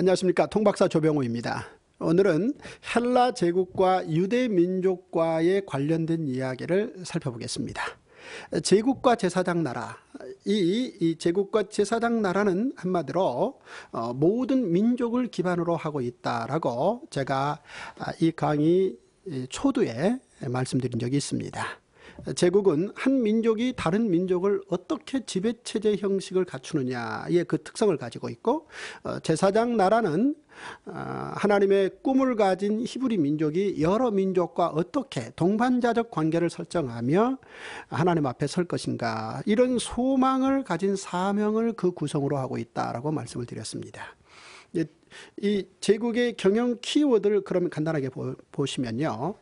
안녕하십니까, 통박사 조병호입니다. 오늘은 헬라 제국과 유대 민족과의 관련된 이야기를 살펴보겠습니다. 제국과 제사장 나라, 이 제국과 제사장 나라는 한마디로 모든 민족을 기반으로 하고 있다라고 제가 이 강의 초두에 말씀드린 적이 있습니다. 제국은 한 민족이 다른 민족을 어떻게 지배체제 형식을 갖추느냐의 그 특성을 가지고 있고, 제사장 나라는 하나님의 꿈을 가진 히브리 민족이 여러 민족과 어떻게 동반자적 관계를 설정하며 하나님 앞에 설 것인가, 이런 소망을 가진 사명을 그 구성으로 하고 있다라고 말씀을 드렸습니다. 이 제국의 경영 키워드를 그러면 간단하게 보시면요,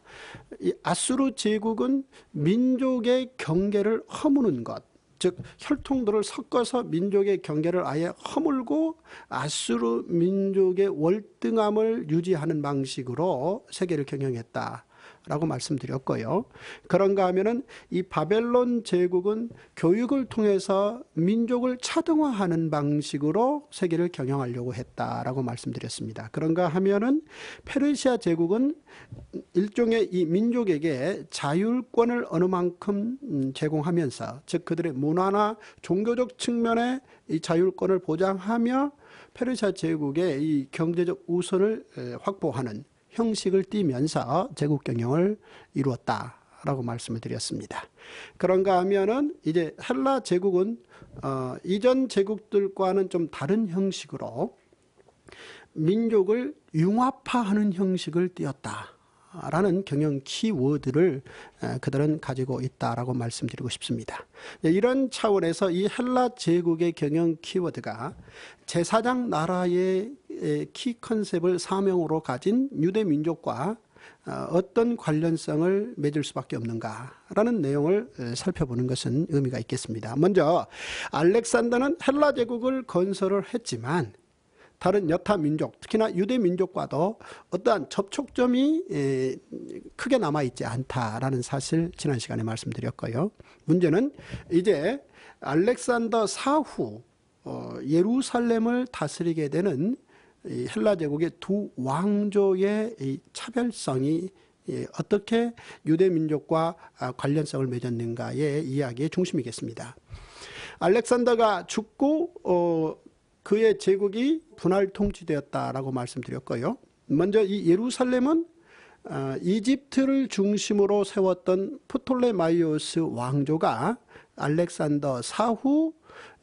이 아수르 제국은 민족의 경계를 허무는 것, 즉 혈통들을 섞어서 민족의 경계를 아예 허물고 아수르 민족의 월등함을 유지하는 방식으로 세계를 경영했다 라고 말씀드렸고요. 그런가 하면은 이 바벨론 제국은 교육을 통해서 민족을 차등화하는 방식으로 세계를 경영하려고 했다라고 말씀드렸습니다. 그런가 하면은 페르시아 제국은 일종의 이 민족에게 자율권을 어느 만큼 제공하면서, 즉 그들의 문화나 종교적 측면의 이 자율권을 보장하며 페르시아 제국의 이 경제적 우선을 확보하는 형식을 띠면서 제국 경영을 이루었다라고 말씀을 드렸습니다. 그런가 하면은 이제 헬라 제국은 이전 제국들과는 좀 다른 형식으로 민족을 융합화하는 형식을 띠었다라는 경영 키워드를 그들은 가지고 있다라고 말씀드리고 싶습니다. 이런 차원에서 이 헬라 제국의 경영 키워드가 제사장 나라의 키 컨셉을 사명으로 가진 유대 민족과 어떤 관련성을 맺을 수밖에 없는가라는 내용을 살펴보는 것은 의미가 있겠습니다. 먼저 알렉산더는 헬라 제국을 건설을 했지만 다른 여타 민족, 특히나 유대 민족과도 어떠한 접촉점이 크게 남아있지 않다라는 사실 지난 시간에 말씀드렸고요. 문제는 이제 알렉산더 사후 예루살렘을 다스리게 되는 이 헬라 제국의 두 왕조의 이 차별성이 어떻게 유대 민족과 관련성을 맺었는가의 이야기의 중심이겠습니다. 알렉산더가 죽고 그의 제국이 분할 통치되었다라고 말씀드렸고요. 먼저 이 예루살렘은 이집트를 중심으로 세웠던 프톨레마이오스 왕조가 알렉산더 사후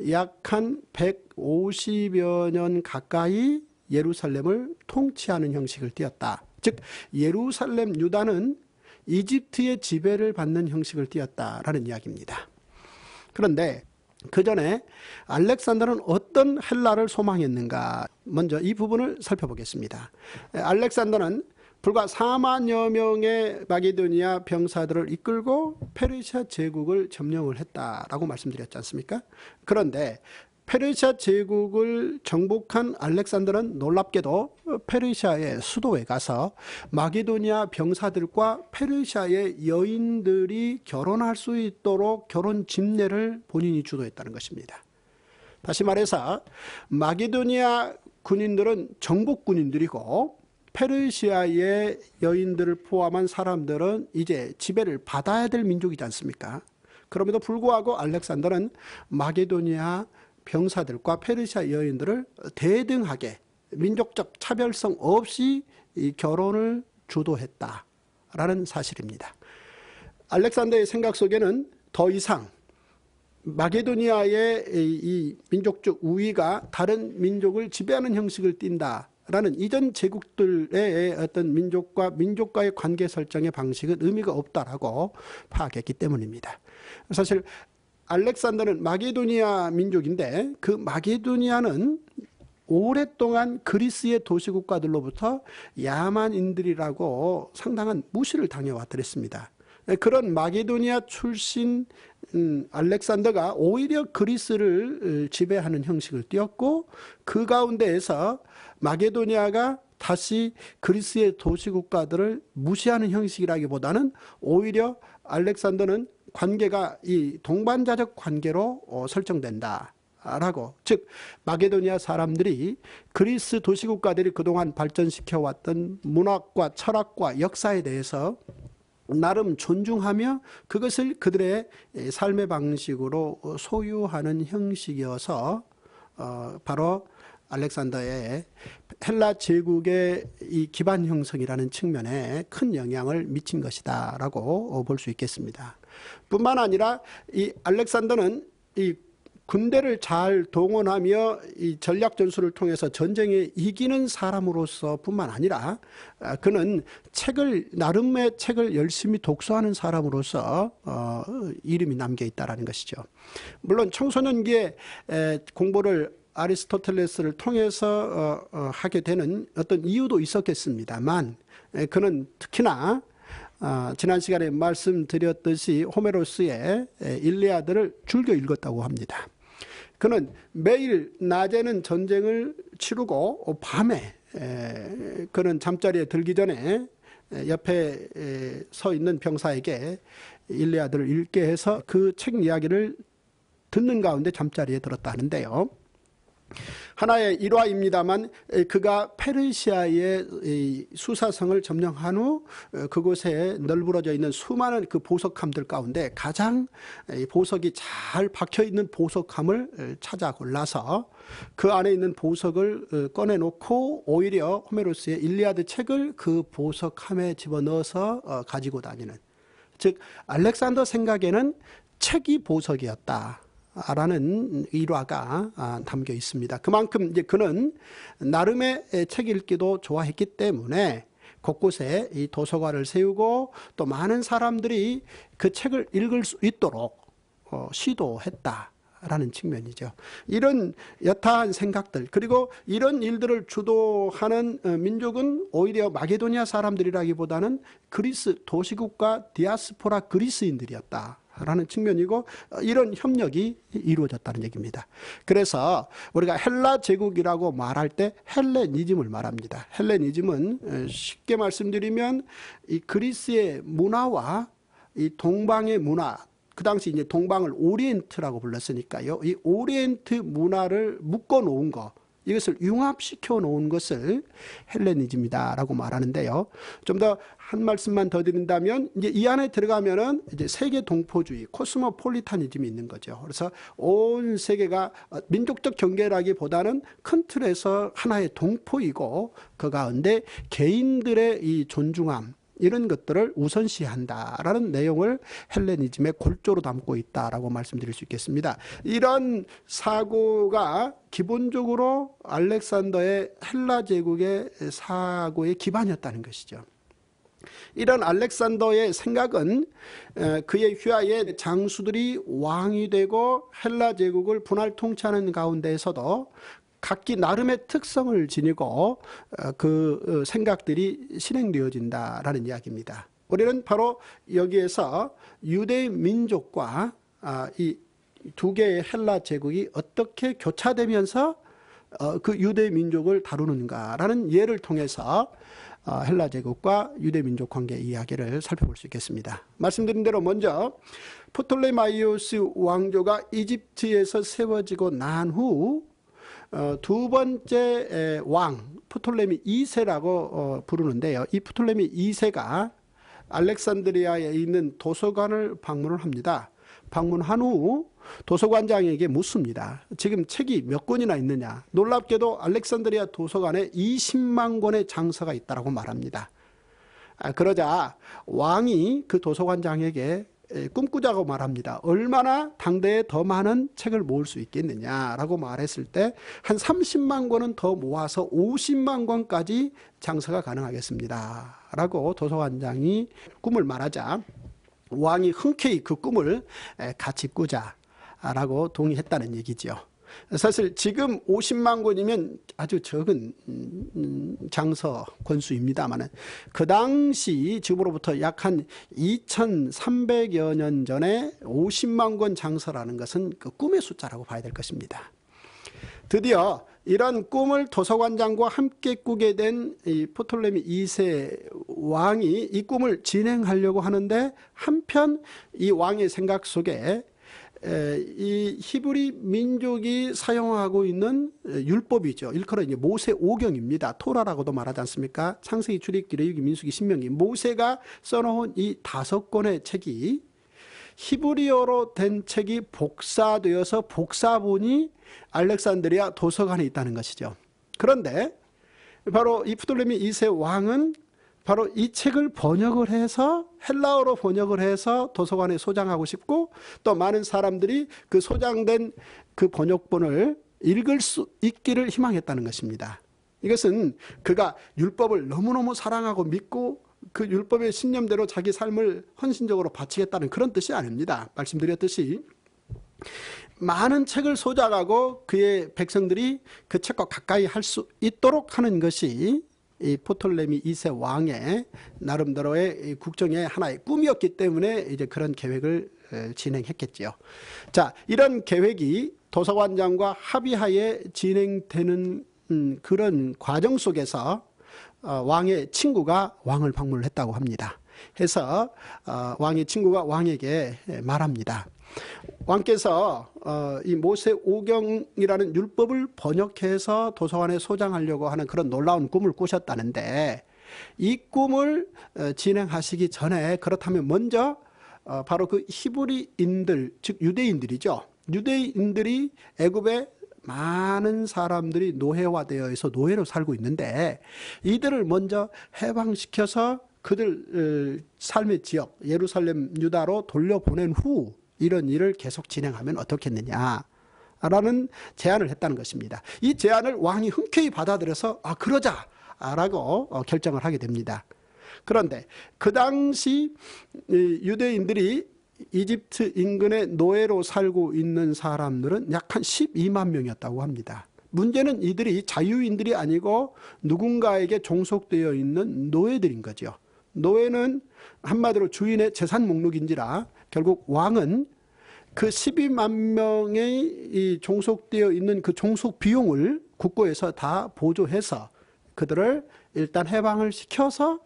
약 한 150여 년 가까이 예루살렘을 통치하는 형식을 띠었다. 즉 예루살렘 유다는 이집트의 지배를 받는 형식을 띠었다라는 이야기입니다. 그런데 그 전에 알렉산더는 어떤 헬라를 소망했는가, 먼저 이 부분을 살펴보겠습니다. 알렉산더는 불과 4만여 명의 마게도니아 병사들을 이끌고 페르시아 제국을 점령을 했다라고 말씀드렸지 않습니까? 그런데 페르시아 제국을 정복한 알렉산더는 놀랍게도 페르시아의 수도에 가서 마게도니아 병사들과 페르시아의 여인들이 결혼할 수 있도록 결혼 집례를 본인이 주도했다는 것입니다. 다시 말해서 마게도니아 군인들은 정복 군인들이고 페르시아의 여인들을 포함한 사람들은 이제 지배를 받아야 될 민족이지 않습니까? 그럼에도 불구하고 알렉산더는 마게도니아 병사들과 페르시아 여인들을 대등하게 민족적 차별성 없이 이 결혼을 주도했다라는 사실입니다. 알렉산더의 생각 속에는 더 이상 마게도니아의 이 민족적 우위가 다른 민족을 지배하는 형식을 띈다라는 이전 제국들의 어떤 민족과의 관계 설정의 방식은 의미가 없다라고 파악했기 때문입니다. 사실 알렉산더는 마게도니아 민족인데 그 마게도니아는 오랫동안 그리스의 도시국가들로부터 야만인들이라고 상당한 무시를 당해왔더랬습니다. 그런 마게도니아 출신 알렉산더가 오히려 그리스를 지배하는 형식을 띄었고, 그 가운데에서 마게도니아가 다시 그리스의 도시국가들을 무시하는 형식이라기보다는 오히려 알렉산더는 관계가 이 동반자적 관계로 설정된다 라고, 즉 마게도니아 사람들이 그리스 도시국가들이 그동안 발전시켜 왔던 문학과 철학과 역사에 대해서 나름 존중하며 그것을 그들의 삶의 방식으로 소유하는 형식이어서 바로 알렉산더의 헬라 제국의 이 기반 형성이라는 측면에 큰 영향을 미친 것이다 라고 볼 수 있겠습니다. 뿐만 아니라 이 알렉산더는 이 군대를 잘 동원하며 이 전략 전술을 통해서 전쟁에 이기는 사람으로서 뿐만 아니라 그는 나름의 책을 열심히 독서하는 사람으로서 이름이 남겨 있다는 것이죠. 물론 청소년기에 공부를 아리스토텔레스를 통해서 하게 되는 어떤 이유도 있었겠습니다만 그는 특히나 지난 시간에 말씀드렸듯이 호메로스의 일리아드를 즐겨 읽었다고 합니다. 그는 매일 낮에는 전쟁을 치르고 밤에 그는 잠자리에 들기 전에 옆에 서 있는 병사에게 일리아드를 읽게 해서 그 책 이야기를 듣는 가운데 잠자리에 들었다는데요. 하나의 일화입니다만 그가 페르시아의 수사성을 점령한 후 그곳에 널브러져 있는 수많은 그 보석함들 가운데 가장 보석이 잘 박혀있는 보석함을 찾아 골라서 그 안에 있는 보석을 꺼내놓고 오히려 호메로스의 일리아드 책을 그 보석함에 집어넣어서 가지고 다니는, 즉 알렉산더 생각에는 책이 보석이었다 라는 일화가 담겨 있습니다. 그만큼 이제 그는 나름의 책 읽기도 좋아했기 때문에 곳곳에 이 도서관을 세우고 또 많은 사람들이 그 책을 읽을 수 있도록 시도했다라는 측면이죠. 이런 여타한 생각들, 그리고 이런 일들을 주도하는 민족은 오히려 마게도니아 사람들이라기보다는 그리스 도시국가 디아스포라 그리스인들이었다 라는 측면이고, 이런 협력이 이루어졌다는 얘기입니다. 그래서 우리가 헬라 제국이라고 말할 때 헬레니즘을 말합니다. 헬레니즘은 쉽게 말씀드리면 이 그리스의 문화와 이 동방의 문화, 그 당시 이제 동방을 오리엔트라고 불렀으니까요. 이 오리엔트 문화를 묶어 놓은 거, 이것을 융합시켜 놓은 것을 헬레니즘이다라고 말하는데요. 좀 더 한 말씀만 더 드린다면, 이제 이 안에 들어가면은 이제 세계 동포주의, 코스모폴리타니즘이 있는 거죠. 그래서 온 세계가 민족적 경계라기보다는 큰 틀에서 하나의 동포이고 그 가운데 개인들의 이 존중함, 이런 것들을 우선시한다라는 내용을 헬레니즘의 골조로 담고 있다라고 말씀드릴 수 있겠습니다. 이런 사고가 기본적으로 알렉산더의 헬라 제국의 사고의 기반이었다는 것이죠. 이런 알렉산더의 생각은 그의 휘하에 장수들이 왕이 되고 헬라 제국을 분할 통치하는 가운데에서도 각기 나름의 특성을 지니고 그 생각들이 실행되어진다라는 이야기입니다. 우리는 바로 여기에서 유대 민족과 이 두 개의 헬라 제국이 어떻게 교차되면서 그 유대 민족을 다루는가라는 예를 통해서 헬라 제국과 유대 민족 관계 이야기를 살펴볼 수 있겠습니다. 말씀드린 대로 먼저 프톨레마이오스 왕조가 이집트에서 세워지고 난 후 두 번째 왕 프톨레미 2세라고 부르는데요. 이 프톨레미 2세가 알렉산드리아에 있는 도서관을 방문을 합니다. 방문한 후 도서관장에게 묻습니다. 지금 책이 몇 권이나 있느냐. 놀랍게도 알렉산드리아 도서관에 20만 권의 장서가 있다고 말합니다. 그러자 왕이 그 도서관장에게 꿈꾸자고 말합니다. 얼마나 당대에 더 많은 책을 모을 수 있겠느냐라고 말했을 때 한 30만 권은 더 모아서 50만 권까지 장서가 가능하겠습니다 라고 도서관장이 꿈을 말하자 왕이 흔쾌히 그 꿈을 같이 꾸자라고 동의했다는 얘기죠. 사실 지금 50만 권이면 아주 적은 장서 권수입니다만 그 당시 지금으로부터 약 한 2300여 년 전에 50만 권 장서라는 것은 그 꿈의 숫자라고 봐야 될 것입니다. 드디어 이런 꿈을 도서관장과 함께 꾸게 된 이 프톨레미 2세 왕이 이 꿈을 진행하려고 하는데, 한편 이 왕의 생각 속에 이 히브리 민족이 사용하고 있는 율법이죠. 일컬어 이제 모세 오경입니다. 토라라고도 말하지 않습니까? 창세기, 출애굽기, 레위기, 민수기, 신명기. 모세가 써놓은 이 5권의 책이 히브리어로 된 책이 복사되어서 복사본이 알렉산드리아 도서관에 있다는 것이죠. 그런데 바로 이 프톨레미 2세 왕은 바로 이 책을 번역을 해서 헬라어로 번역을 해서 도서관에 소장하고 싶고, 또 많은 사람들이 그 소장된 그 번역본을 읽을 수 있기를 희망했다는 것입니다. 이것은 그가 율법을 너무너무 사랑하고 믿고 그 율법의 신념대로 자기 삶을 헌신적으로 바치겠다는 그런 뜻이 아닙니다. 말씀드렸듯이 많은 책을 소장하고 그의 백성들이 그 책과 가까이 할 수 있도록 하는 것이 이 프톨레미 2세 왕의 나름대로의 국정의 하나의 꿈이었기 때문에 이제 그런 계획을 진행했겠지요. 자, 이런 계획이 도서관장과 합의하에 진행되는 그런 과정 속에서 왕의 친구가 왕을 방문을 했다고 합니다. 해서 왕의 친구가 왕에게 말합니다. 왕께서 이 모세 오경이라는 율법을 번역해서 도서관에 소장하려고 하는 그런 놀라운 꿈을 꾸셨다는데, 이 꿈을 진행하시기 전에 그렇다면 먼저 바로 그 히브리인들, 즉 유대인들이죠. 유대인들이 애굽에 많은 사람들이 노예화되어 있어 노예로 살고 있는데, 이들을 먼저 해방시켜서 그들 삶의 지역 예루살렘 유다로 돌려보낸 후 이런 일을 계속 진행하면 어떻겠느냐 라는 제안을 했다는 것입니다. 이 제안을 왕이 흔쾌히 받아들여서 그러자라고 결정을 하게 됩니다. 그런데 그 당시 유대인들이 이집트 인근의 노예로 살고 있는 사람들은 약 한 12만 명이었다고 합니다. 문제는 이들이 자유인들이 아니고 누군가에게 종속되어 있는 노예들인 거죠. 노예는 한마디로 주인의 재산 목록인지라 결국 왕은 그 12만 명의 이 종속되어 있는 그 종속 비용을 국고에서 다 보조해서 그들을 일단 해방을 시켜서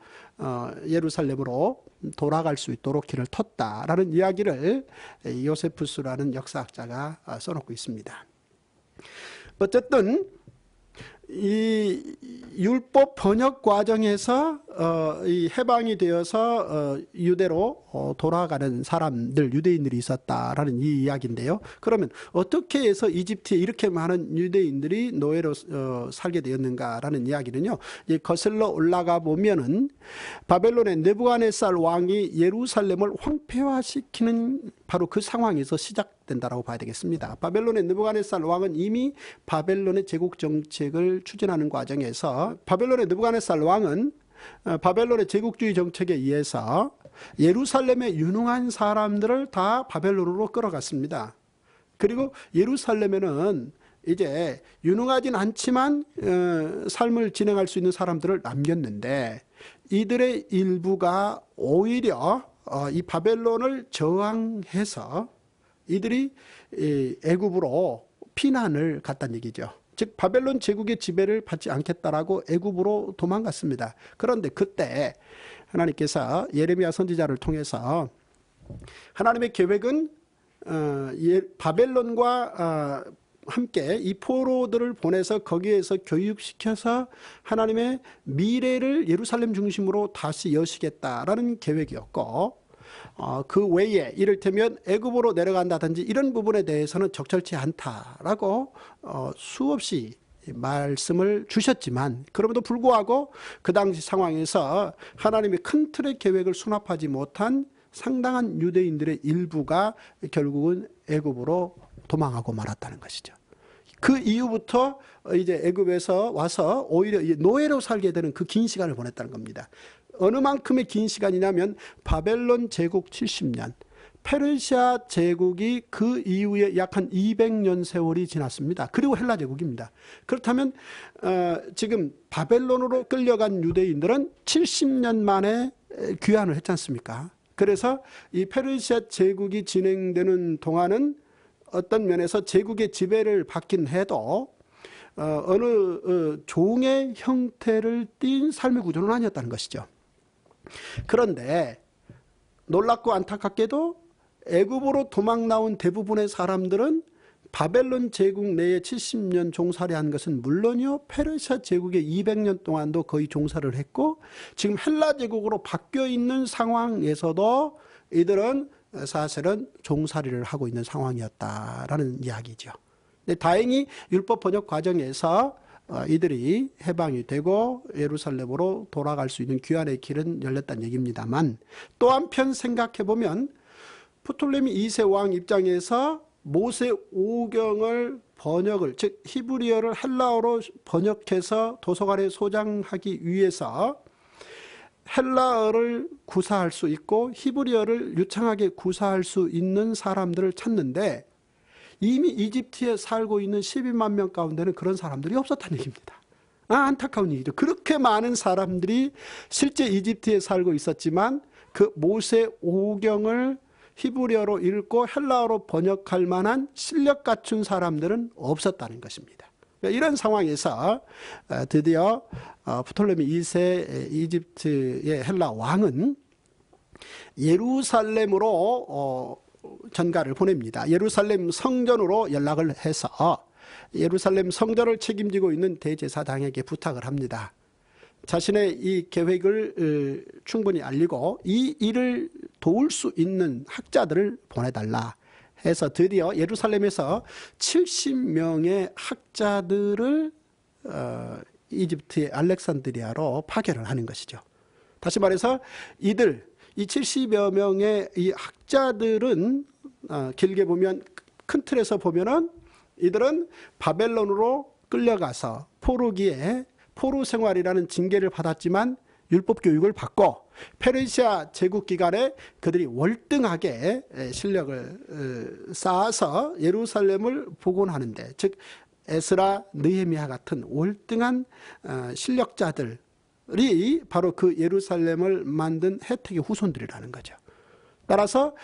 예루살렘으로 돌아갈 수 있도록 길을 텄다라는 이야기를 요세푸스라는 역사학자가 써놓고 있습니다. 어쨌든 이 율법 번역 과정에서 이 해방이 되어서 유대로 돌아가는 사람들, 유대인들이 있었다라는 이 이야기인데요. 그러면 어떻게 해서 이집트에 이렇게 많은 유대인들이 노예로 살게 되었는가라는 이야기는요, 거슬러 올라가 보면은 바벨론의 느부갓네살 왕이 예루살렘을 황폐화시키는 바로 그 상황에서 시작된다라고 봐야 되겠습니다. 바벨론의 느부갓네살 왕은 이미 바벨론의 제국 정책을 추진하는 과정에서 바벨론의 느부갓네살 왕은 바벨론의 제국주의 정책에 의해서 예루살렘의 유능한 사람들을 다 바벨론으로 끌어갔습니다. 그리고 예루살렘에는 이제 유능하진 않지만 삶을 진행할 수 있는 사람들을 남겼는데, 이들의 일부가 오히려 이 바벨론을 저항해서 이들이 애굽으로 피난을 갔다는 얘기죠. 즉 바벨론 제국의 지배를 받지 않겠다라고 애굽으로 도망갔습니다. 그런데 그때 하나님께서 예레미야 선지자를 통해서 하나님의 계획은 바벨론과 함께 이 포로들을 보내서 거기에서 교육시켜서 하나님의 미래를 예루살렘 중심으로 다시 여시겠다라는 계획이었고, 그 외에 이를테면 애굽으로 내려간다든지 이런 부분에 대해서는 적절치 않다라고 수없이 말씀을 주셨지만, 그럼에도 불구하고 그 당시 상황에서 하나님의 큰 틀의 계획을 수납하지 못한 상당한 유대인들의 일부가 결국은 애굽으로 도망하고 말았다는 것이죠. 그 이후부터 이제 애굽에서 와서 오히려 노예로 살게 되는 그 긴 시간을 보냈다는 겁니다. 어느 만큼의 긴 시간이냐면 바벨론 제국 70년, 페르시아 제국이 그 이후에 약 한 200년 세월이 지났습니다. 그리고 헬라 제국입니다. 그렇다면 지금 바벨론으로 끌려간 유대인들은 70년 만에 귀환을 했지 않습니까? 그래서 이 페르시아 제국이 진행되는 동안은 어떤 면에서 제국의 지배를 받긴 해도 어느 종의 형태를 띈 삶의 구조는 아니었다는 것이죠. 그런데 놀랍고 안타깝게도 애굽으로 도망 나온 대부분의 사람들은 바벨론 제국 내에 70년 종살이 한 것은 물론이요, 페르시아 제국에 200년 동안도 거의 종살을 했고, 지금 헬라 제국으로 바뀌어 있는 상황에서도 이들은 사실은 종살이를 하고 있는 상황이었다라는 이야기죠. 근데 다행히 율법 번역 과정에서 이들이 해방이 되고 예루살렘으로 돌아갈 수 있는 귀환의 길은 열렸다는 얘기입니다만, 또 한편 생각해 보면 프톨레미 2세 왕 입장에서 모세 오경을 번역을, 즉 히브리어를 헬라어로 번역해서 도서관에 소장하기 위해서 헬라어를 구사할 수 있고 히브리어를 유창하게 구사할 수 있는 사람들을 찾는데, 이미 이집트에 살고 있는 12만 명 가운데는 그런 사람들이 없었다는 얘기입니다. 안타까운 얘기죠. 그렇게 많은 사람들이 실제 이집트에 살고 있었지만 그 모세 오경을 히브리어로 읽고 헬라어로 번역할 만한 실력 갖춘 사람들은 없었다는 것입니다. 이런 상황에서 드디어 프톨레미 2세 이집트의 헬라 왕은 예루살렘으로 전가를 보냅니다. 예루살렘 성전으로 연락을 해서 예루살렘 성전을 책임지고 있는 대제사장에게 부탁을 합니다. 자신의 이 계획을 충분히 알리고 이 일을 도울 수 있는 학자들을 보내달라 해서 드디어 예루살렘에서 70명의 학자들을 이집트의 알렉산드리아로 파견을 하는 것이죠. 다시 말해서 이 70여 명의 이 학자들은 길게 보면, 큰 틀에서 보면은 이들은 바벨론으로 끌려가서 포로기에 포로 생활이라는 징계를 받았지만 율법 교육을 받고 페르시아 제국 기간에 그들이 월등하게 실력을 쌓아서 예루살렘을 복원하는데, 즉 에스라, 느헤미야 같은 월등한 실력자들이 바로 그 예루살렘을 만든 혜택의 후손들이라는 거죠. 따라서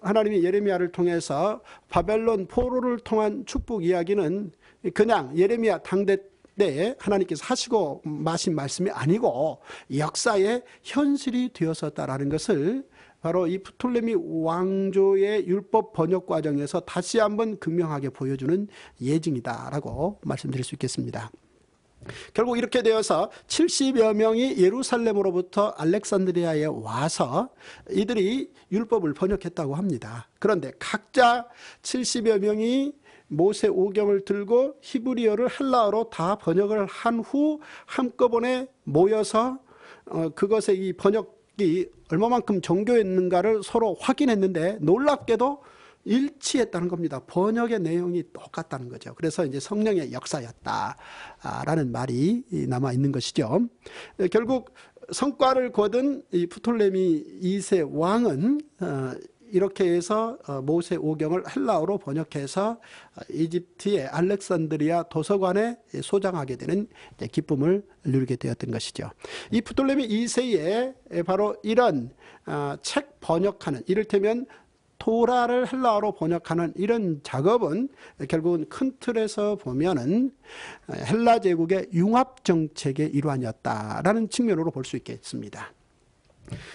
하나님이 예레미야를 통해서 바벨론 포로를 통한 축복 이야기는 그냥 예레미야 당대 때 하나님께서 하시고 마신 말씀이 아니고 역사의 현실이 되었었다라는 것을 바로 이 프톨레미 왕조의 율법 번역 과정에서 다시 한번 극명하게 보여주는 예증이다라고 말씀드릴 수 있겠습니다. 결국 이렇게 되어서 70여 명이 예루살렘으로부터 알렉산드리아에 와서 이들이 율법을 번역했다고 합니다. 그런데 각자 70여 명이 모세 오경을 들고 히브리어를 헬라어로 다 번역을 한 후 한꺼번에 모여서 그것의 이 번역이 얼마만큼 정교했는가를 서로 확인했는데 놀랍게도 일치했다는 겁니다. 번역의 내용이 똑같다는 거죠. 그래서 이제 성령의 역사였다라는 말이 남아 있는 것이죠. 결국 성과를 거둔 이 프톨레미 2세 왕은 이렇게 해서 모세 오경을 헬라어로 번역해서 이집트의 알렉산드리아 도서관에 소장하게 되는 기쁨을 누리게 되었던 것이죠. 이 프톨레미 2세의 바로 이런 책 번역하는, 이를테면 토라를 헬라어로 번역하는 이런 작업은 결국은 큰 틀에서 보면은 헬라 제국의 융합 정책의 일환이었다라는 측면으로 볼 수 있겠습니다.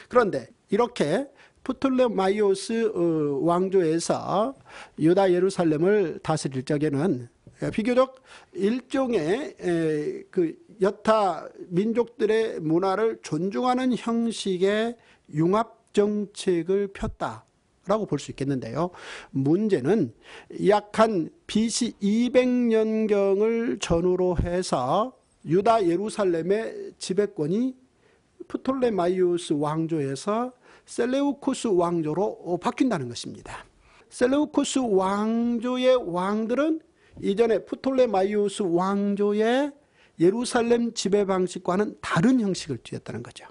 그런데 이렇게 프톨레마이오스 왕조에서 유다 예루살렘을 다스릴 적에는 비교적 일종의 그 여타 민족들의 문화를 존중하는 형식의 융합 정책을 폈다라고 볼 수 있겠는데요. 문제는 약 한 BC 200년경을 전후로 해서 유다 예루살렘의 지배권이 프톨레마이오스 왕조에서 셀레우코스 왕조로 바뀐다는 것입니다. 셀레우코스 왕조의 왕들은 이전에 프톨레마이오스 왕조의 예루살렘 지배 방식과는 다른 형식을 쥐었다는 거죠.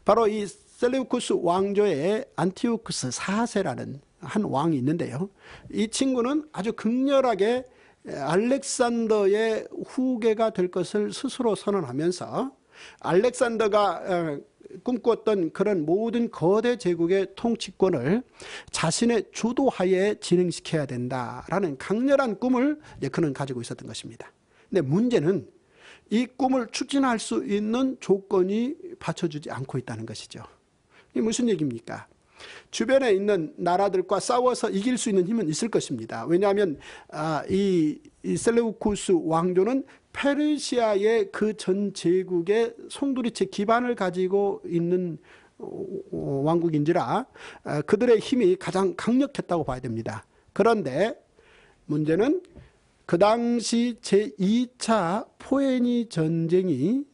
바로 이 셀레우코스 왕조의 안티오쿠스 4세라는 한 왕이 있는데요. 이 친구는 아주 극렬하게 알렉산더의 후계가 될 것을 스스로 선언하면서 알렉산더가 꿈꿨던 그런 모든 거대 제국의 통치권을 자신의 주도하에 진행시켜야 된다라는 강렬한 꿈을 그는 가지고 있었던 것입니다. 근데 문제는 이 꿈을 추진할 수 있는 조건이 받쳐주지 않고 있다는 것이죠. 이게 무슨 얘기입니까? 주변에 있는 나라들과 싸워서 이길 수 있는 힘은 있을 것입니다. 왜냐하면 이 셀레우쿠스 왕조는 페르시아의 그 전 제국의 송두리째 기반을 가지고 있는 왕국인지라 그들의 힘이 가장 강력했다고 봐야 됩니다. 그런데 문제는 그 당시 제2차 포에니 전쟁이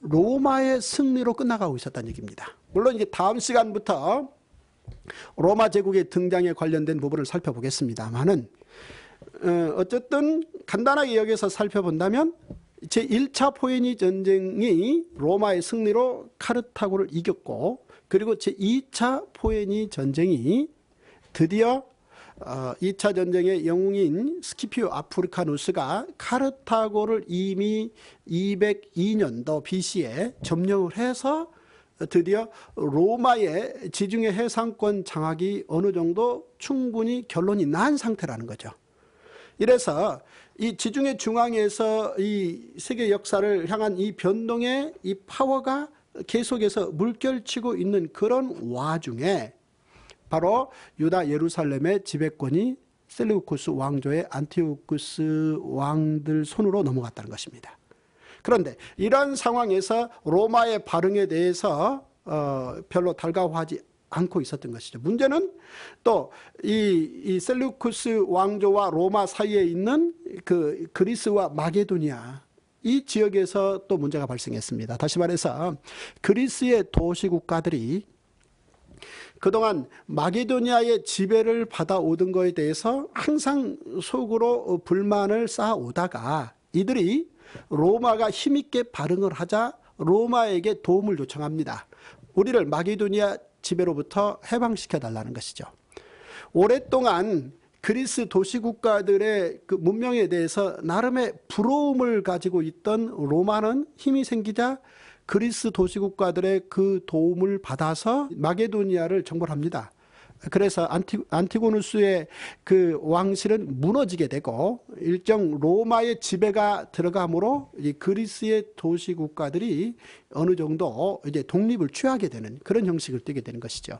로마의 승리로 끝나가고 있었다는 얘기입니다. 물론 이제 다음 시간부터 로마 제국의 등장에 관련된 부분을 살펴보겠습니다만은 어쨌든 간단하게 여기서 살펴본다면 제1차 포에니 전쟁이 로마의 승리로 카르타고를 이겼고, 그리고 제2차 포에니 전쟁이 드디어 2차 전쟁의 영웅인 스키피오 아프리카누스가 카르타고를 이미 202년도 BC에 점령을 해서 드디어 로마의 지중해 해상권 장악이 어느 정도 충분히 결론이 난 상태라는 거죠. 이래서 이 지중해 중앙에서 이 세계 역사를 향한 이 변동의 이 파워가 계속해서 물결치고 있는 그런 와중에 바로 유다 예루살렘의 지배권이 셀루쿠스 왕조의 안티오쿠스 왕들 손으로 넘어갔다는 것입니다. 그런데 이런 상황에서 로마의 반응에 대해서 별로 달가워하지 않고 있었던 것이죠. 문제는 또 이 셀루쿠스 왕조와 로마 사이에 있는 그 그리스와 마게도니아 이 지역에서 또 문제가 발생했습니다. 다시 말해서 그리스의 도시국가들이 그동안 마게도니아의 지배를 받아오던 것에 대해서 항상 속으로 불만을 쌓아오다가 이들이 로마가 힘있게 반응을 하자 로마에게 도움을 요청합니다. 우리를 마게도니아 지배로부터 해방시켜 달라는 것이죠. 오랫동안 그리스 도시국가들의 그 문명에 대해서 나름의 부러움을 가지고 있던 로마는 힘이 생기자 그리스 도시국가들의 그 도움을 받아서 마게도니아를 정벌합니다. 그래서 안티고누스의 그 왕실은 무너지게 되고 일정 로마의 지배가 들어가므로 이 그리스의 도시국가들이 어느 정도 이제 독립을 취하게 되는 그런 형식을 띠게 되는 것이죠.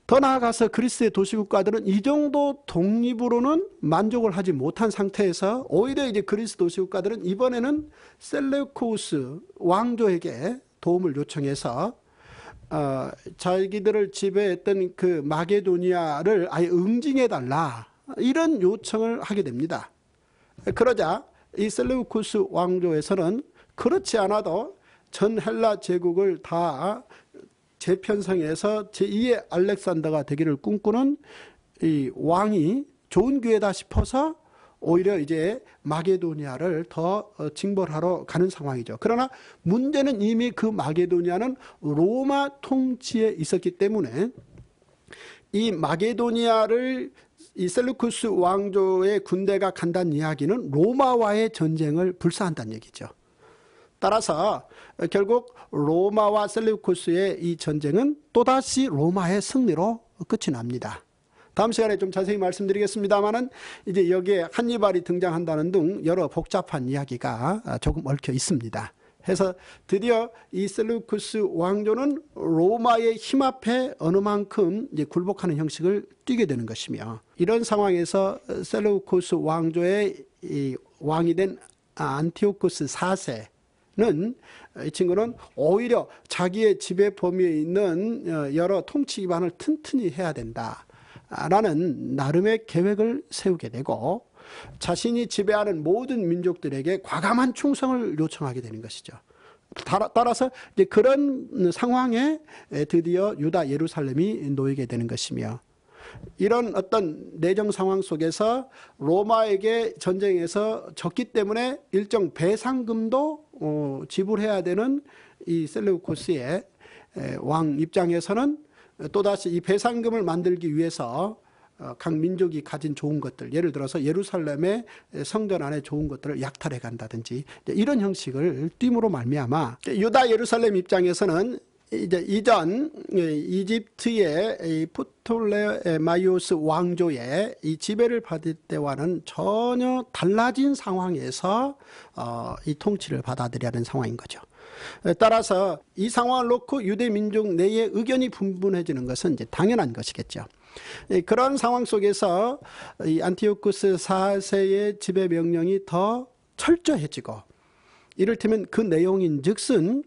더 나아가서 그리스의 도시국가들은 이 정도 독립으로는 만족을 하지 못한 상태에서 오히려 이제 그리스 도시국가들은 이번에는 셀레우코스 왕조에게 도움을 요청해서 자기들을 지배했던 그 마게도니아를 아예 응징해달라 이런 요청을 하게 됩니다. 그러자 이 셀레우쿠스 왕조에서는 그렇지 않아도 전 헬라 제국을 다 재편성해서 제2의 알렉산더가 되기를 꿈꾸는 이 왕이 좋은 기회다 싶어서 오히려 이제 마게도니아를 더 징벌하러 가는 상황이죠. 그러나 문제는 이미 그 마게도니아는 로마 통치에 있었기 때문에 이 마게도니아를 이 셀루쿠스 왕조의 군대가 간다는 이야기는 로마와의 전쟁을 불사한다는 얘기죠. 따라서 결국 로마와 셀루쿠스의 이 전쟁은 또다시 로마의 승리로 끝이 납니다. 다음 시간에 좀 자세히 말씀드리겠습니다만은 이제 여기에 한니발이 등장한다는 등 여러 복잡한 이야기가 조금 얽혀 있습니다. 해서 드디어 이 셀루쿠스 왕조는 로마의 힘 앞에 어느 만큼 이제 굴복하는 형식을 띠게 되는 것이며, 이런 상황에서 셀루쿠스 왕조의 이 왕이 된 안티오쿠스 4세는 이 친구는 오히려 자기의 지배 범위에 있는 여러 통치 기반을 튼튼히 해야 된다 라는 나름의 계획을 세우게 되고, 자신이 지배하는 모든 민족들에게 과감한 충성을 요청하게 되는 것이죠. 따라서 이제 그런 상황에 드디어 유다 예루살렘이 놓이게 되는 것이며, 이런 어떤 내정 상황 속에서 로마에게 전쟁에서 졌기 때문에 일정 배상금도 지불해야 되는 이 셀레우코스의 왕 입장에서는 또다시 이 배상금을 만들기 위해서 각 민족이 가진 좋은 것들, 예를 들어서 예루살렘의 성전 안에 좋은 것들을 약탈해 간다든지 이런 형식을 띠므로 말미암아 유다 예루살렘 입장에서는 이제 이전 이집트의 프톨레마이오스 왕조의 이 지배를 받을 때와는 전혀 달라진 상황에서 이 통치를 받아들여야 하는 상황인 거죠. 따라서 이 상황을 놓고 유대 민족 내의 의견이 분분해지는 것은 이제 당연한 것이겠죠. 그런 상황 속에서 이 안티오쿠스 4세의 지배 명령이 더 철저해지고, 이를테면 그 내용인 즉슨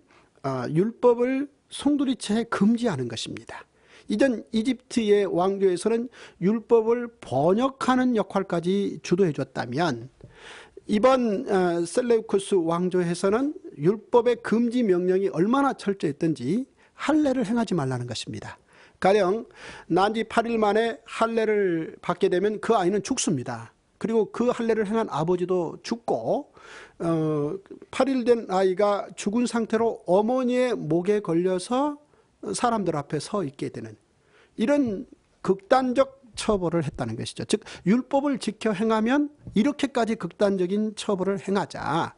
율법을 송두리째 금지하는 것입니다. 이전 이집트의 왕조에서는 율법을 번역하는 역할까지 주도해 줬다면, 이번 셀레우쿠스 왕조에서는 율법의 금지 명령이 얼마나 철저했던지 할례를 행하지 말라는 것입니다. 가령 난지 8일 만에 할례를 받게 되면 그 아이는 죽습니다. 그리고 그 할례를 행한 아버지도 죽고, 8일 된 아이가 죽은 상태로 어머니의 목에 걸려서 사람들 앞에 서 있게 되는 이런 극단적 처벌을 했다는 것이죠. 즉 율법을 지켜 행하면 이렇게까지 극단적인 처벌을 행하자.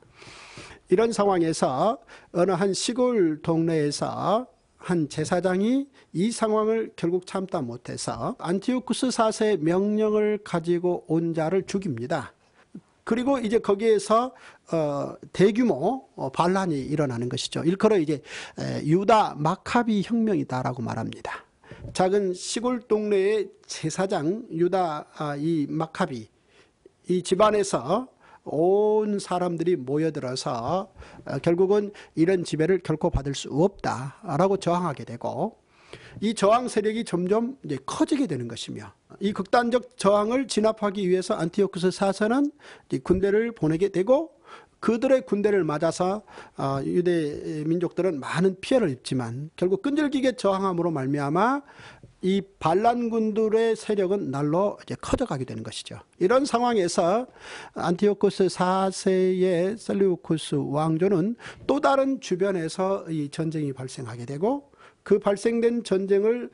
이런 상황에서 어느 한 시골 동네에서 한 제사장이 이 상황을 결국 참다 못해서 안티오쿠스 4세의 명령을 가지고 온 자를 죽입니다. 그리고 이제 거기에서 대규모 반란이 일어나는 것이죠. 일컬어 이제 유다 마카비 혁명이다라고 말합니다. 작은 시골 동네의 제사장 유다 이 마카비, 이 집안에서 온 사람들이 모여들어서 결국은 이런 지배를 결코 받을 수 없다라고 저항하게 되고, 이 저항 세력이 점점 이제 커지게 되는 것이며, 이 극단적 저항을 진압하기 위해서 안티오쿠스 4세는 군대를 보내게 되고, 그들의 군대를 맞아서 유대 민족들은 많은 피해를 입지만 결국 끈질기게 저항함으로 말미암아 이 반란군들의 세력은 날로 이제 커져가게 되는 것이죠. 이런 상황에서 안티오쿠스 4세의 셀루쿠스 왕조는 또 다른 주변에서 이 전쟁이 발생하게 되고, 그 발생된 전쟁을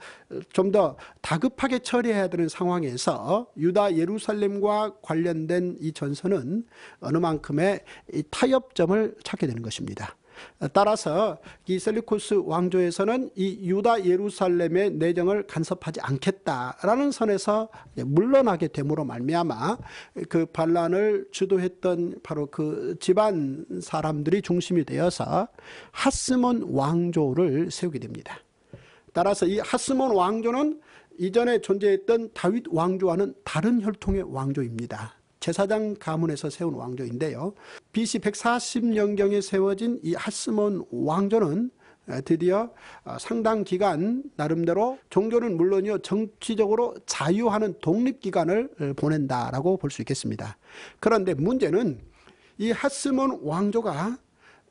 좀 더 다급하게 처리해야 되는 상황에서 유다 예루살렘과 관련된 이 전선은 어느 만큼의 이 타협점을 찾게 되는 것입니다. 따라서 이 셀루쿠스 왕조에서는 이 유다 예루살렘의 내정을 간섭하지 않겠다라는 선에서 물러나게 됨으로 말미암아 그 반란을 주도했던 바로 그 집안 사람들이 중심이 되어서 하스몬 왕조를 세우게 됩니다. 따라서 이 하스몬 왕조는 이전에 존재했던 다윗 왕조와는 다른 혈통의 왕조입니다. 제사장 가문에서 세운 왕조인데요. BC 140년경에 세워진 이 하스몬 왕조는 드디어 상당 기간 나름대로 종교는 물론이요 정치적으로 자유하는 독립기간을 보낸다라고 볼 수 있겠습니다. 그런데 문제는 이 하스몬 왕조가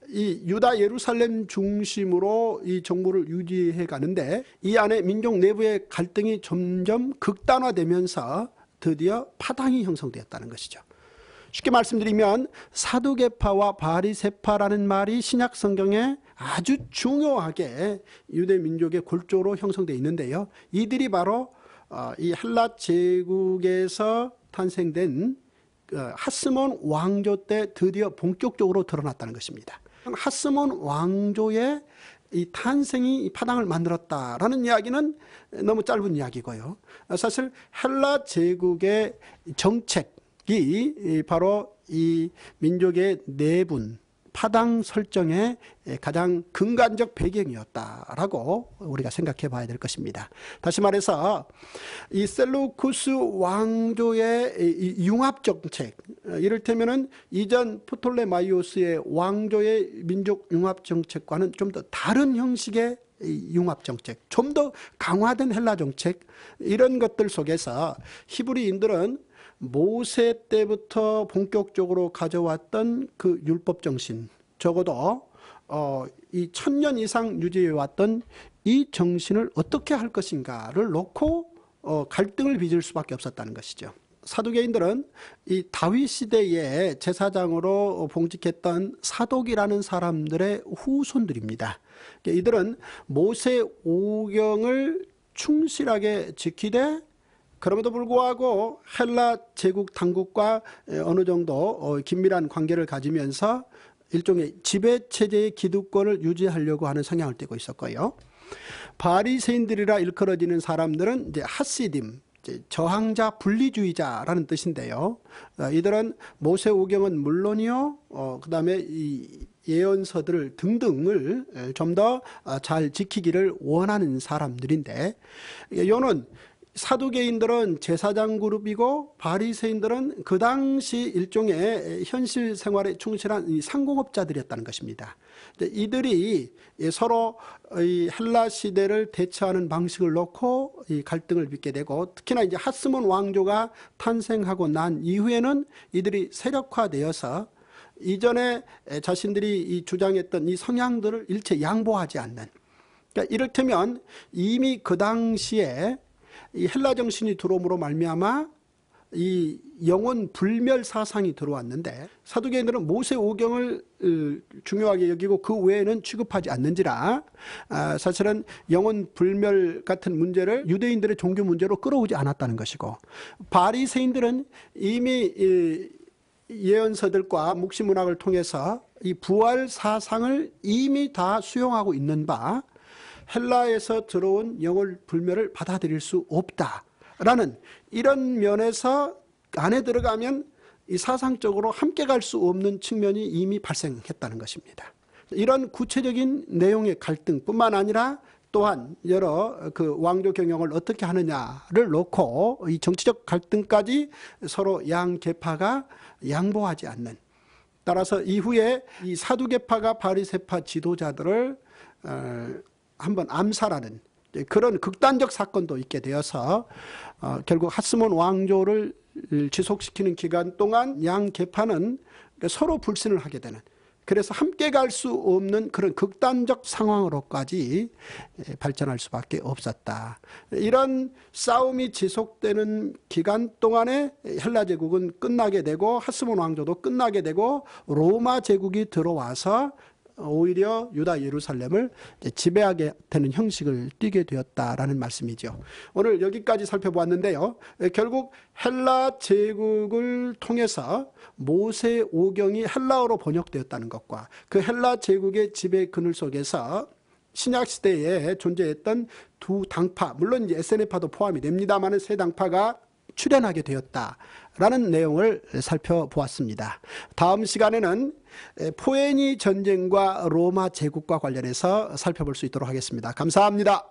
이 유다 예루살렘 중심으로 이 정부를 유지해 가는데, 이 안에 민족 내부의 갈등이 점점 극단화되면서 드디어 파당이 형성되었다는 것이죠. 쉽게 말씀드리면 사두개파와 바리새파라는 말이 신약 성경에 아주 중요하게 유대 민족의 골조로 형성되어 있는데요. 이들이 바로 이 헬라 제국에서 탄생된 하스몬 왕조 때 드디어 본격적으로 드러났다는 것입니다. 하스몬 왕조의 이 탄생이 이 파당을 만들었다라는 이야기는 너무 짧은 이야기고요. 사실 헬라 제국의 정책이 바로 이 민족의 내분, 파당 설정의 가장 근간적 배경이었다라고 우리가 생각해 봐야 될 것입니다. 다시 말해서 이 셀루쿠스 왕조의 이 융합 정책, 이를테면은 이전 프톨레마이오스의 왕조의 민족 융합 정책과는 좀 더 다른 형식의 융합 정책, 좀 더 강화된 헬라 정책, 이런 것들 속에서 히브리인들은 모세 때부터 본격적으로 가져왔던 그 율법 정신, 적어도 이 1000년 이상 유지해왔던 이 정신을 어떻게 할 것인가를 놓고 갈등을 빚을 수밖에 없었다는 것이죠. 사두개인들은 이 다윗 시대의 제사장으로 봉직했던 사독이라는 사람들의 후손들입니다. 이들은 모세 오경을 충실하게 지키되, 그럼에도 불구하고 헬라 제국 당국과 어느 정도 긴밀한 관계를 가지면서 일종의 지배체제의 기득권을 유지하려고 하는 성향을 띠고 있었고요. 바리새인들이라 일컬어지는 사람들은 이제 하시딤, 저항자 분리주의자라는 뜻인데요. 이들은 모세 오경은 물론이요, 그 다음에 이 예언서들 등등을 좀 더 잘 지키기를 원하는 사람들인데, 요는 사두개인들은 제사장 그룹이고 바리새인들은 그 당시 일종의 현실 생활에 충실한 상공업자들이었다는 것입니다. 이들이 서로 이 헬라 시대를 대처하는 방식을 놓고 이 갈등을 빚게 되고, 특히나 이제 하스몬 왕조가 탄생하고 난 이후에는 이들이 세력화되어서 이전에 자신들이 이 주장했던 이 성향들을 일체 양보하지 않는, 그러니까 이를테면 이미 그 당시에 이 헬라 정신이 들어옴으로 말미암아 이 영혼 불멸 사상이 들어왔는데, 사두개인들은 모세 오경을 중요하게 여기고 그 외에는 취급하지 않는지라 사실은 영혼 불멸 같은 문제를 유대인들의 종교 문제로 끌어오지 않았다는 것이고, 바리새인들은 이미 예언서들과 묵시문학을 통해서 이 부활 사상을 이미 다 수용하고 있는 바 헬라에서 들어온 영혼 불멸을 받아들일 수 없다라는 이런 면에서 안에 들어가면 이 사상적으로 함께 갈 수 없는 측면이 이미 발생했다는 것입니다. 이런 구체적인 내용의 갈등뿐만 아니라 또한 여러 그 왕조 경영을 어떻게 하느냐를 놓고 이 정치적 갈등까지 서로 양 계파가 양보하지 않는, 따라서 이후에 이 사두개파가 바리새파 지도자들을 한번 암살하는 그런 극단적 사건도 있게 되어서 결국 하스몬 왕조를 지속시키는 기간 동안 양 계파는 서로 불신을 하게 되는, 그래서 함께 갈 수 없는 그런 극단적 상황으로까지 발전할 수밖에 없었다. 이런 싸움이 지속되는 기간 동안에 헬라 제국은 끝나게 되고 하스몬 왕조도 끝나게 되고 로마 제국이 들어와서 오히려 유다 예루살렘을 지배하게 되는 형식을 띠게 되었다라는 말씀이죠. 오늘 여기까지 살펴보았는데요. 결국 헬라 제국을 통해서 모세 오경이 헬라어로 번역되었다는 것과 그 헬라 제국의 지배 그늘 속에서 신약 시대에 존재했던 두 당파, 물론 이제 SNF파도 포함이 됩니다만 세 당파가 출현하게 되었다라는 내용을 살펴보았습니다. 다음 시간에는 포에니 전쟁과 로마 제국과 관련해서 살펴볼 수 있도록 하겠습니다. 감사합니다.